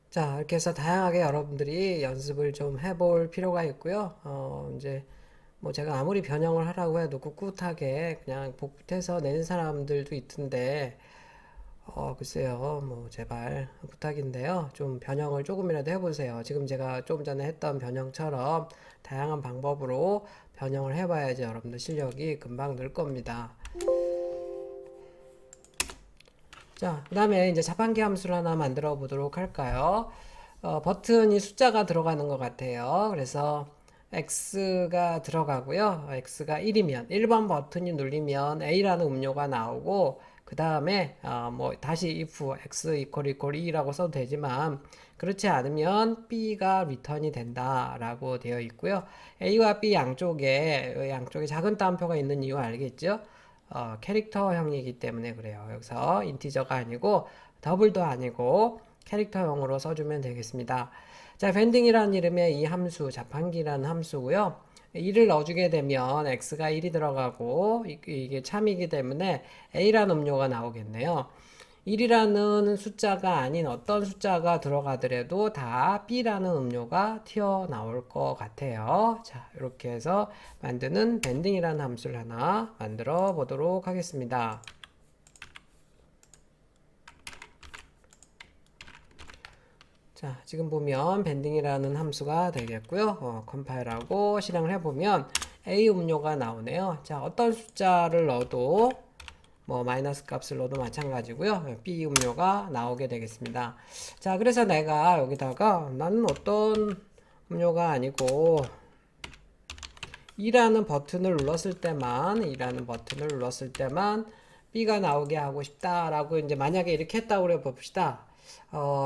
자, 이렇게 해서 다양하게 여러분들이 연습을 좀 해볼 필요가 있고요. 이제 뭐 제가 아무리 변형을 하라고 해도 꿋꿋하게 그냥 복붙해서 내는 사람들도 있던데, 글쎄요, 뭐 제발 부탁인데요. 좀 변형을 조금이라도 해보세요. 지금 제가 좀 전에 했던 변형처럼 다양한 방법으로 변형을 해봐야지 여러분들 실력이 금방 늘 겁니다. 자, 그 다음에 이제 자판기 함수를 하나 만들어 보도록 할까요? 버튼이 숫자가 들어가는 것 같아요. 그래서 X가 들어가고요. X가 1이면 1번 버튼이 눌리면 A라는 음료가 나오고 그 다음에 뭐 다시 if X equal 2라고 써도 되지만 그렇지 않으면 B가 리턴이 된다라고 되어 있고요. A와 B 양쪽에 작은 따옴표가 있는 이유 알겠죠? 캐릭터형이기 때문에 그래요. 여기서 인티저가 아니고 더블도 아니고 캐릭터형으로 써주면 되겠습니다. 자, 밴딩이라는 이름의 이 함수, 자판기라는 함수고요. 1을 넣어주게 되면 x가 1이 들어가고 이게 참이기 때문에 a라는 음료가 나오겠네요. 1이라는 숫자가 아닌 어떤 숫자가 들어가더라도 다 B라는 음료가 튀어나올 것 같아요. 자, 이렇게 해서 만드는 밴딩이라는 함수를 하나 만들어 보도록 하겠습니다. 자, 지금 보면 밴딩이라는 함수가 되겠고요. 컴파일하고 실행을 해보면 A 음료가 나오네요. 자, 어떤 숫자를 넣어도 뭐 마이너스 값을 넣어도 마찬가지고요. B 음료가 나오게 되겠습니다. 자, 그래서 내가 여기다가 나는 어떤 음료가 아니고 2라는 버튼을 눌렀을 때만 B가 나오게 하고 싶다라고 이제 만약에 이렇게 했다고 그래 봅시다.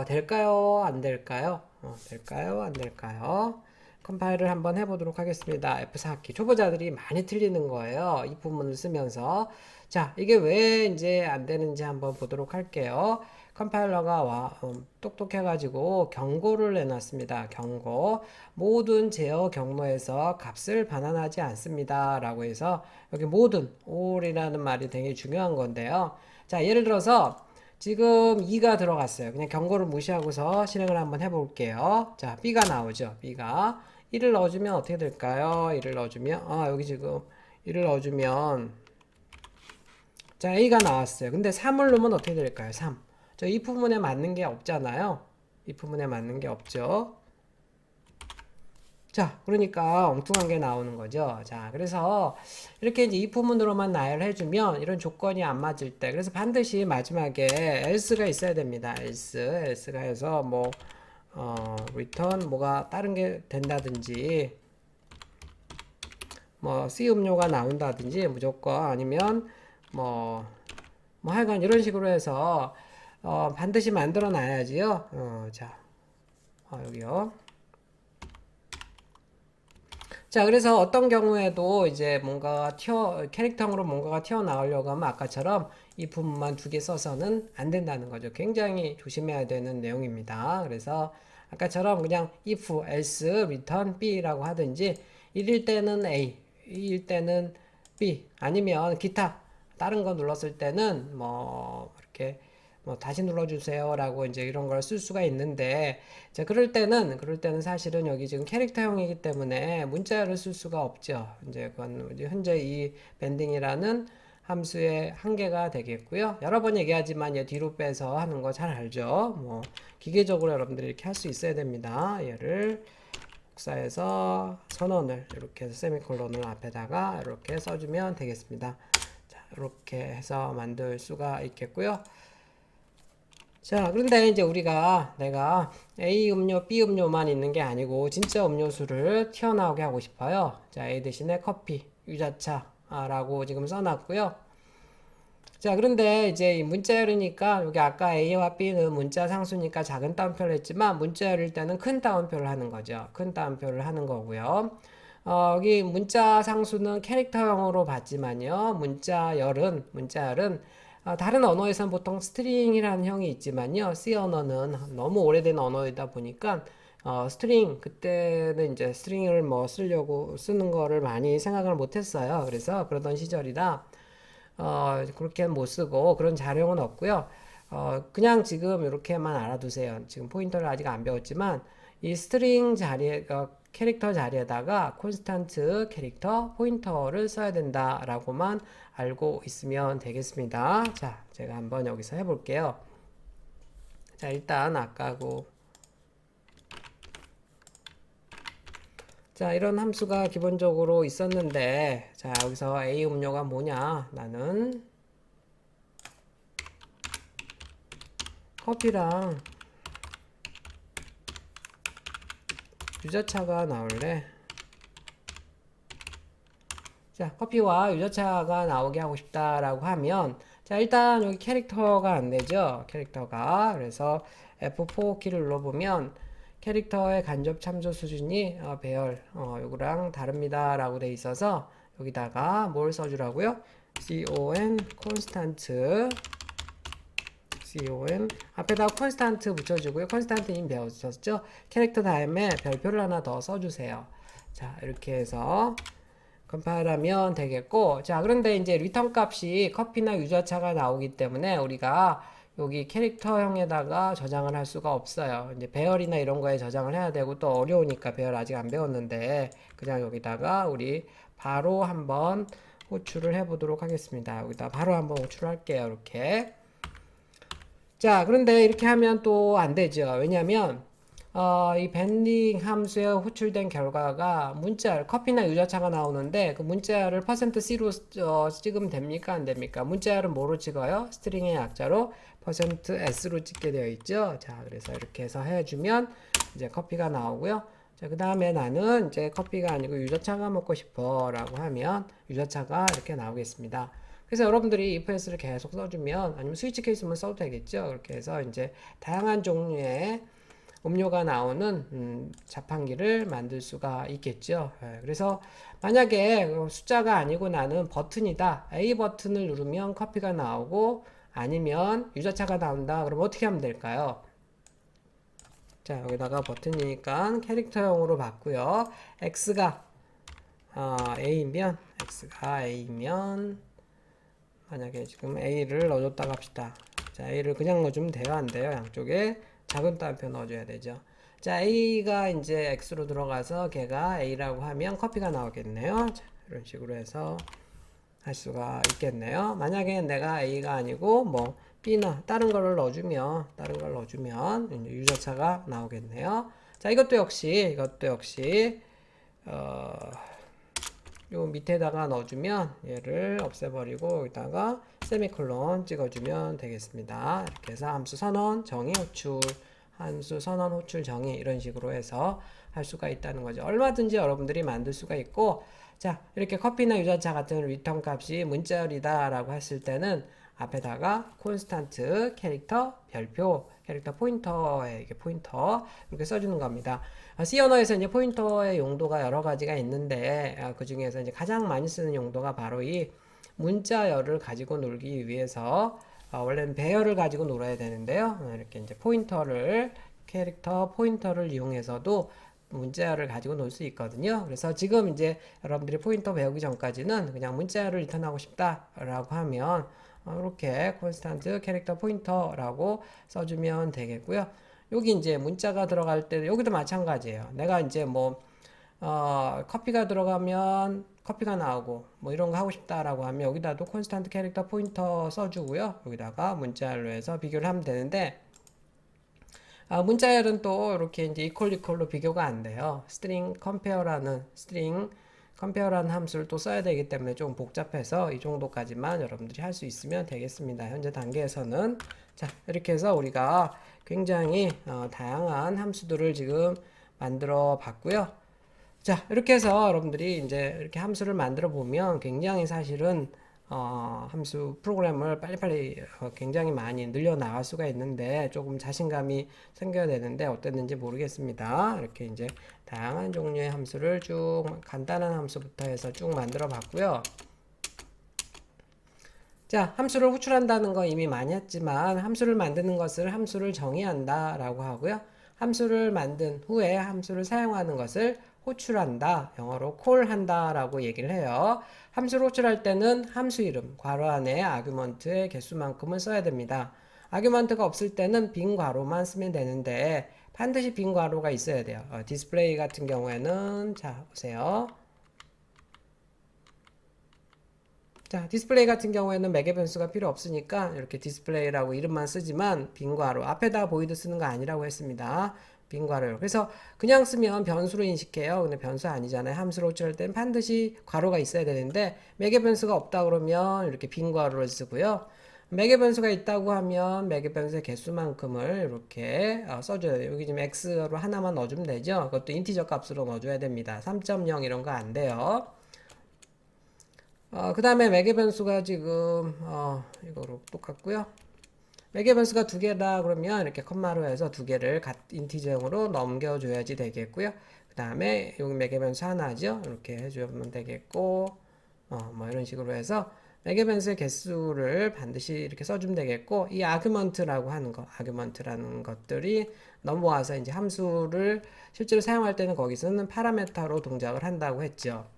될까요? 안 될까요? 될까요? 안 될까요? 컴파일을 한번 해보도록 하겠습니다. F4키. 초보자들이 많이 틀리는 거예요. 이 부분을 쓰면서. 자, 이게 왜 이제 안 되는지 한번 보도록 할게요. 컴파일러가 똑똑해가지고 경고를 내놨습니다. 경고. 모든 제어 경로에서 값을 반환하지 않습니다. 라고 해서 여기 모든 all이라는 말이 되게 중요한 건데요. 자, 예를 들어서 지금 2가 들어갔어요. 그냥 경고를 무시하고서 실행을 한번 해볼게요. 자, B가 나오죠. B가 1을 넣어주면 어떻게 될까요? 1을 넣어주면 여기 지금 1을 넣어주면 자, A가 나왔어요. 근데 3을 넣으면 어떻게 될까요? 3. 저 이 부분에 맞는 게 없잖아요. 이 부분에 맞는 게 없죠. 자, 그러니까 엉뚱한 게 나오는 거죠. 자, 그래서 이렇게 이제 if 문으로만 나열해주면 이런 조건이 안 맞을 때, 그래서 반드시 마지막에 else가 있어야 됩니다. else가 해서 뭐, return 뭐가 다른 게 된다든지, 뭐, C 음료가 나온다든지 무조건 아니면 뭐 하여간 이런 식으로 해서 반드시 만들어 놔야지요. 자, 여기요. 자, 그래서 어떤 경우에도 이제 뭔가 캐릭터로 뭔가가 튀어나오려고 하면 아까처럼 이 부분만 두 개 써서는 안 된다는 거죠. 굉장히 조심해야 되는 내용입니다. 그래서 아까처럼 그냥 if, else, return B라고 하든지 1일 때는 A, 2일 때는 B, 아니면 기타 다른 거 눌렀을 때는 뭐 이렇게 뭐 다시 눌러주세요라고 이제 이런 걸 쓸 수가 있는데, 자, 그럴 때는 사실은 여기 지금 캐릭터형이기 때문에 문자열을 쓸 수가 없죠. 이제 그건 이제 현재 이 밴딩이라는 함수의 한계가 되겠고요. 여러 번 얘기하지만 얘 뒤로 빼서 하는 거 잘 알죠. 뭐 기계적으로 여러분들이 이렇게 할 수 있어야 됩니다. 얘를 복사해서 선언을 이렇게 해서 세미콜론을 앞에다가 이렇게 써주면 되겠습니다. 자, 이렇게 해서 만들 수가 있겠고요. 자, 그런데 이제 내가 A 음료, B 음료만 있는 게 아니고 진짜 음료수를 튀어나오게 하고 싶어요. 자, A 대신에 커피, 유자차라고 지금 써놨고요. 자, 그런데 이제 이 문자열이니까 여기 아까 A와 B는 문자 상수니까 작은 따옴표를 했지만 문자열일 때는 큰 따옴표를 하는 거죠. 큰 따옴표를 하는 거고요. 여기 문자 상수는 캐릭터형으로 봤지만요. 문자열은 다른 언어에서는 보통 스트링이라는 형이 있지만요. C 언어는 너무 오래된 언어이다 보니까 스트링 그때는 이제 스트링을 뭐 쓰려고 쓰는 거를 많이 생각을 못 했어요. 그래서 그러던 시절이라 그렇게 못 쓰고 그런 자료는 없고요. 그냥 지금 이렇게만 알아두세요. 지금 포인터를 아직 안 배웠지만 이 스트링 자리에 캐릭터 자리에다가 콘스탄트 캐릭터 포인터를 써야 된다라고만 알고 있으면 되겠습니다. 자, 제가 한번 여기서 해볼게요. 자, 일단 아까고 자, 이런 함수가 기본적으로 있었는데 자, 여기서 A 음료가 뭐냐? 나는 커피랑 유자차가 나올래. 자, 커피와 유자차가 나오게 하고 싶다라고 하면 자, 일단 여기 캐릭터가 안 되죠. 캐릭터가. 그래서 F4 키를 눌러보면 캐릭터의 간접 참조 수준이 배열 요거랑 다릅니다라고 돼 있어서 여기다가 뭘 써주라고요? con 앞에다 콘스탄트 붙여주고요. 콘스탄트 이미 배웠었죠. 캐릭터 다음에 별표를 하나 더 써주세요. 자, 이렇게 해서 컴파일하면 되겠고, 자, 그런데 이제 리턴 값이 커피나 유자차가 나오기 때문에 우리가 여기 캐릭터형에다가 저장을 할 수가 없어요. 이제 배열이나 이런 거에 저장을 해야 되고 또 어려우니까 배열 아직 안 배웠는데 그냥 여기다가 우리 바로 한번 호출을 해 보도록 하겠습니다. 여기다 바로 한번 호출을 할게요. 이렇게. 자, 그런데 이렇게 하면 또 안 되죠. 왜냐면 이 밴딩 함수에 호출된 결과가 문자, 커피나 유자차가 나오는데 그 문자를 %c로 찍으면 됩니까? 안 됩니까? 문자를 뭐로 찍어요? 스트링의 약자로 %s로 찍게 되어 있죠. 자, 그래서 이렇게 해서 해주면 이제 커피가 나오고요. 자, 그 다음에 나는 이제 커피가 아니고 유자차가 먹고 싶어 라고 하면 유자차가 이렇게 나오겠습니다. 그래서 여러분들이 ifels를 계속 써주면 아니면 스위치 케이스만 써도 되겠죠. 그렇게 해서 이제 다양한 종류의 음료가 나오는 자판기를 만들 수가 있겠죠. 그래서 만약에 숫자가 아니고 나는 버튼이다. A 버튼을 누르면 커피가 나오고 아니면 유자차가 나온다. 그럼 어떻게 하면 될까요? 자, 여기다가 버튼이니까 캐릭터형으로 봤고요. X가 A면 만약에 지금 A를 넣어줬다고 합시다. 자, A를 그냥 넣어주면 돼요? 안 돼요? 양쪽에 작은 따옴표 넣어줘야 되죠. 자, A가 이제 X로 들어가서 걔가 A라고 하면 커피가 나오겠네요. 자, 이런 식으로 해서 할 수가 있겠네요. 만약에 내가 A가 아니고 뭐 B나 다른 걸 넣어주면 이제 유자차가 나오겠네요. 자, 이것도 역시 요 밑에다가 넣어주면 얘를 없애버리고 여기다가 세미콜론 찍어주면 되겠습니다. 이렇게 해서 함수 선언, 정의, 호출, 함수 선언, 호출, 정의 이런 식으로 해서 할 수가 있다는 거죠. 얼마든지 여러분들이 만들 수가 있고 자, 이렇게 커피나 유자차 같은 리턴 값이 문자열이다 라고 했을 때는 앞에다가 콘스탄트 캐릭터 별표 캐릭터 포인터에 이렇게 포인터 이렇게 써주는 겁니다. C 언어에서 이제 포인터의 용도가 여러 가지가 있는데 그 중에서 이제 가장 많이 쓰는 용도가 바로 이 문자열을 가지고 놀기 위해서 원래는 배열을 가지고 놀아야 되는데요. 이렇게 이제 캐릭터 포인터를 이용해서도 문자열을 가지고 놀 수 있거든요. 그래서 지금 이제 여러분들이 포인터 배우기 전까지는 그냥 문자열을 리턴하고 싶다라고 하면 이렇게 콘스탄트 캐릭터 포인터라고 써주면 되겠고요. 여기 이제 문자가 들어갈 때 여기도 마찬가지예요. 내가 이제 뭐 커피가 들어가면 커피가 나오고 뭐 이런 거 하고 싶다라고 하면 여기다도 콘스탄트 캐릭터 포인터 써주고요. 여기다가 문자열로 해서 비교를 하면 되는데 문자열은 또 이렇게 이제 이퀄로 비교가 안 돼요. 스트링 컴페어라는 함수를 또 써야 되기 때문에 좀 복잡해서 이 정도까지만 여러분들이 할 수 있으면 되겠습니다. 현재 단계에서는 자, 이렇게 해서 우리가 굉장히 다양한 함수들을 지금 만들어 봤고요. 자, 이렇게 해서 여러분들이 이제 이렇게 함수를 만들어 보면 굉장히 사실은 함수 프로그램을 빨리빨리 굉장히 많이 늘려 나갈 수가 있는데 조금 자신감이 생겨야 되는데 어땠는지 모르겠습니다. 이렇게 이제 다양한 종류의 함수를 쭉 간단한 함수부터 해서 쭉 만들어 봤고요. 자, 함수를 호출한다는 거 이미 많이 했지만 함수를 만드는 것을 함수를 정의한다 라고 하고요. 함수를 만든 후에 함수를 사용하는 것을 호출한다, 영어로 콜한다 라고 얘기를 해요. 함수를 호출할 때는 함수 이름, 괄호 안에 아규먼트의 개수만큼을 써야 됩니다. 아규먼트가 없을 때는 빈 괄호만 쓰면 되는데 반드시 빈 괄호가 있어야 돼요. 디스플레이 같은 경우에는 자 보세요. 자, 디스플레이 같은 경우에는 매개 변수가 필요 없으니까 이렇게 디스플레이라고 이름만 쓰지만 빈 괄호 앞에다 보이드 쓰는 거 아니라고 했습니다. 빈 괄호요. 그래서 그냥 쓰면 변수로 인식해요. 근데 변수 아니잖아요. 함수로 호출할 때는 반드시 괄호가 있어야 되는데 매개 변수가 없다 그러면 이렇게 빈 괄호를 쓰고요. 매개 변수가 있다고 하면 매개 변수의 개수만큼을 이렇게 써줘야 돼요. 여기 지금 x로 하나만 넣어주면 되죠. 그것도 인티저 값으로 넣어줘야 됩니다. 3.0 이런 거 안 돼요. 그 다음에 매개 변수가 지금 이거로 똑같고요. 매개 변수가 두 개다 그러면 이렇게 컴마로 해서 두 개를 인티저형으로 넘겨줘야지 되겠고요. 그 다음에 여기 매개 변수 하나죠. 이렇게 해주면 되겠고 뭐 이런 식으로 해서 매개 변수의 개수를 반드시 이렇게 써주면 되겠고 이 아규먼트라고 하는 거, 아규먼트라는 것들이 넘어와서 이제 함수를 실제로 사용할 때는 거기서는 파라메타로 동작을 한다고 했죠.